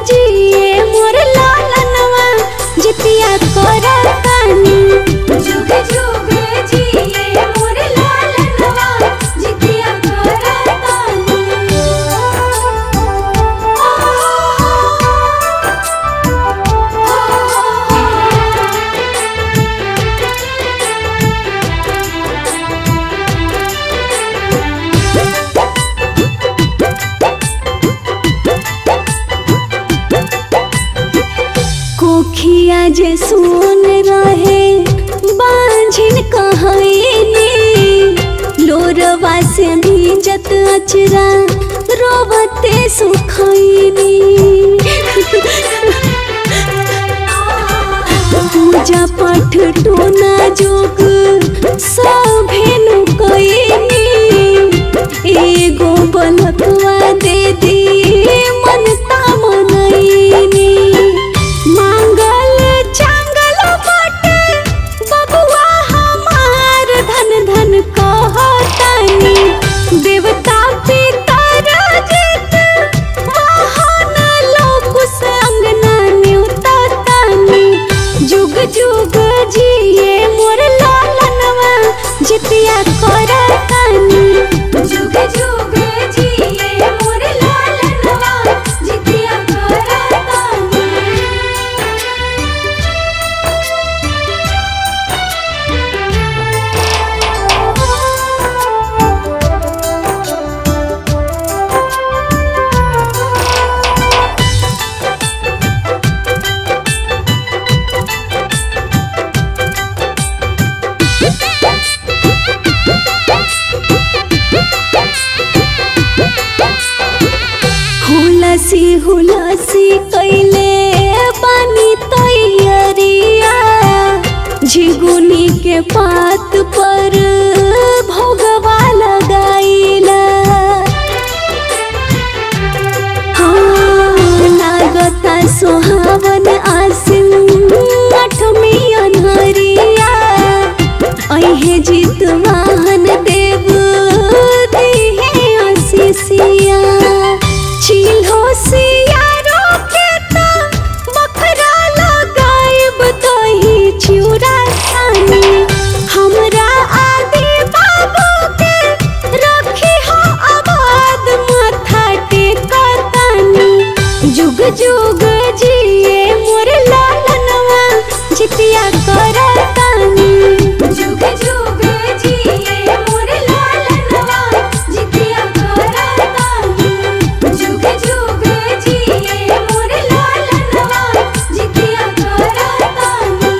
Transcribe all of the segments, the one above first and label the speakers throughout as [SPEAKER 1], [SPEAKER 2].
[SPEAKER 1] जिए मोर लालनवा जितिया करतानी। जुग जुग जिए मोर लालनवा जितिया करतानी। कोखिया जे सुन रहे बांझिन कहैनी, लोरवा से भीजत अचरा रोवते सुखैनी। पूजा पाठ टोना जोग सभेनु कैनी, एगो बलकवा दे दी मनता मनैनी। मांगल चांगल बाटे बबुआ हमार धन धन कहतानी। देवता पितर जित वाहन लोकुस अंगना न्यूततानी। जुग जुग जिए मोर लालनवा जितिया करतानी। जुग जुग जिए मोर लालनवा जितिया करतानी। हुलसी हुलसी कैले बानी तैयारिया, झिगुनी के पात पर भोगवा लगाइला। हाँ लागता सोहावन आसिन अठमी अनहरिया, अहे जीत वाहन देव दिहे आशीषिया। चिल्हो सियारो के ता बखरा लगाइब दही चिउरा सानी। हमरा आदि बाबू के रखी हो आबाद माथा टेकतानी। जुग जुग जिए मोर लालनवा जितिया करतानी। जुग जुग जिए मोर लालनवा जितिया करतानी। जुग जुग जिए मोर लालनवा जितिया करतानी।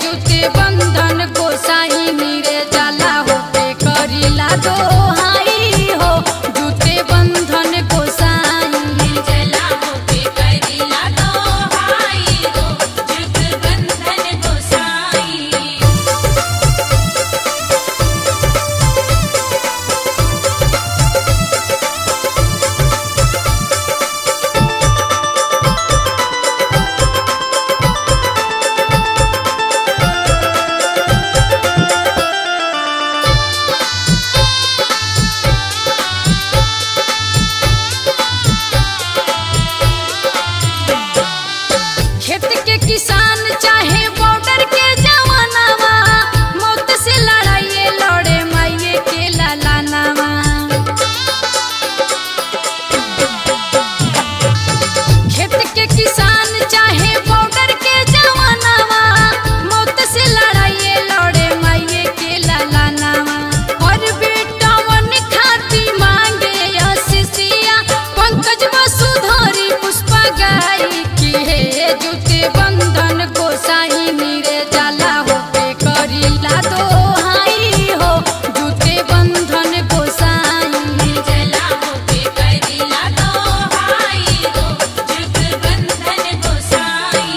[SPEAKER 2] जुते बंधन गोसाई नीरे जाला होके करिला दोहाई हो जुते बंधन गोसाई
[SPEAKER 3] जला होके करिला दोहाई हो जुते बंधन गोसाई।
[SPEAKER 2] खेत के किसान चाहे बॉर्डर के जवानावा मौत से लड़ाइए लड़े माइये के लालानावा। खेत के किसान चाहे बॉर्डर के जवानावा मौत से लड़ाइए लड़े माइये के लालानावा। और बेटावन खाती मांगे आशीषिया पंकज वसुधरी पुष्पा गाई की है जुते बंधन गोसाई नीरे जाला होके करिला दोहाई हो जुते बंधन गोसाई
[SPEAKER 3] जला होके करिला दोहाई हो जुते बंधन गोसाई।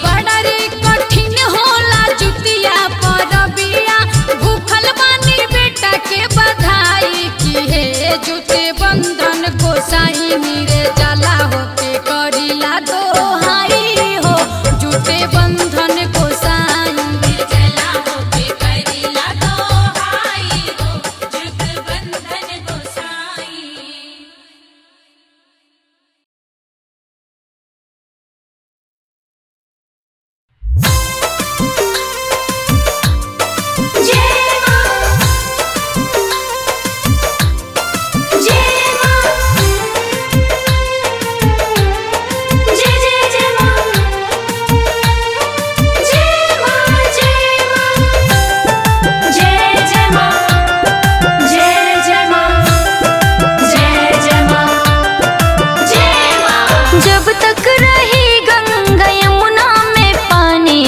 [SPEAKER 2] बड़ा रे कठिन होला जुतिया परबिया भूखल बानी बेटा के बधाई की है जुते बंधन गोसाई नीरे जाला होके करिला दोहाई हो जुते बंधन गोसाई।
[SPEAKER 3] जला होके करिला दोहाई हो जुते बंधन गोसाई।
[SPEAKER 1] जब तक रही गंगा यमुना में पानी,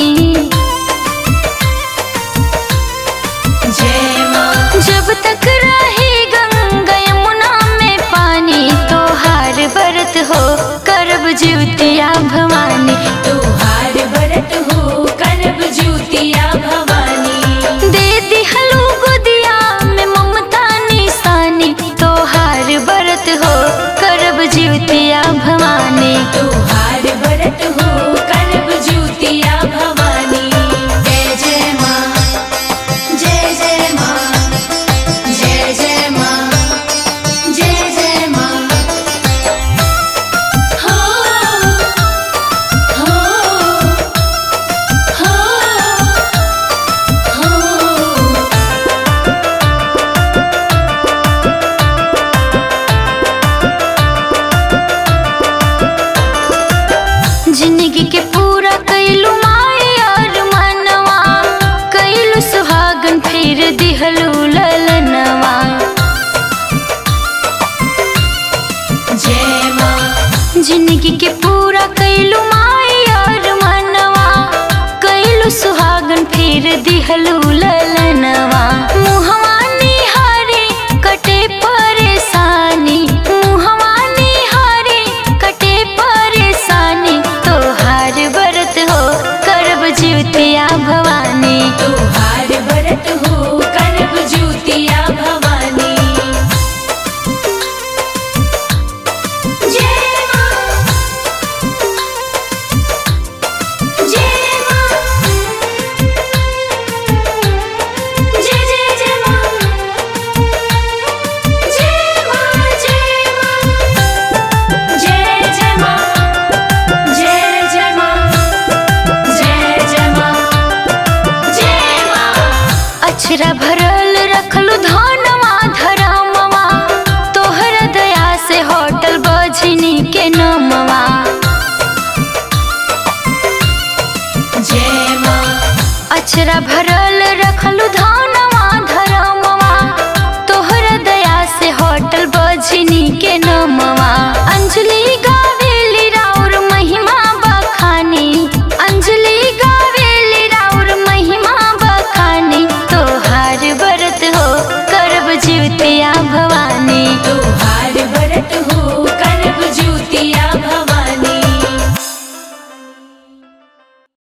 [SPEAKER 1] जब तक रही गंगा यमुना में पानी, तो हार बरत हो करब ज्योतिया भवानी,
[SPEAKER 3] तोहार व्रत हो करब ज्योतिया भवानी।
[SPEAKER 1] दे दिहलू गोदिया में ममता निशानी, तो हार बरत हो करब ज्योतिया भवानी।
[SPEAKER 3] तोहार व्रत हो करब ज्योतिया भवानी। जय जय माँ जय जय माँ जय जय माँ जय जय माँ। हो हो हो हो।
[SPEAKER 1] जिंदगी के पूरा कैलू माए और मनवा, कैलू सुहागन फिर दिहलू ललनवा।
[SPEAKER 3] जय माँ
[SPEAKER 1] जिंदगी के पूरा कैलू माए और मनवा, कैलू सुहागन फिर दिहलू ललनवा। मुहवा निहारे कटे परेशानी, मुहवा निहारे कटे परेशानी, तो हार बरत हो करब ज्योतिया भवानी।
[SPEAKER 3] तोहार व्रत हो करब ज्योतिया भवानी। जय माँ जय माँ जय जय जय माँ जय माँ जय माँ जय जय माँ जय जय माँ जय जय माँ जय माँ।
[SPEAKER 1] अक्षरा भरल रखलू धनवा धरमवा, तोहर दया से होटल बजनी के नमवा।
[SPEAKER 3] जय माँ
[SPEAKER 1] अक्षरा भरल रखलू धनवा धरमवा, तोहर दया से होटल बजनी के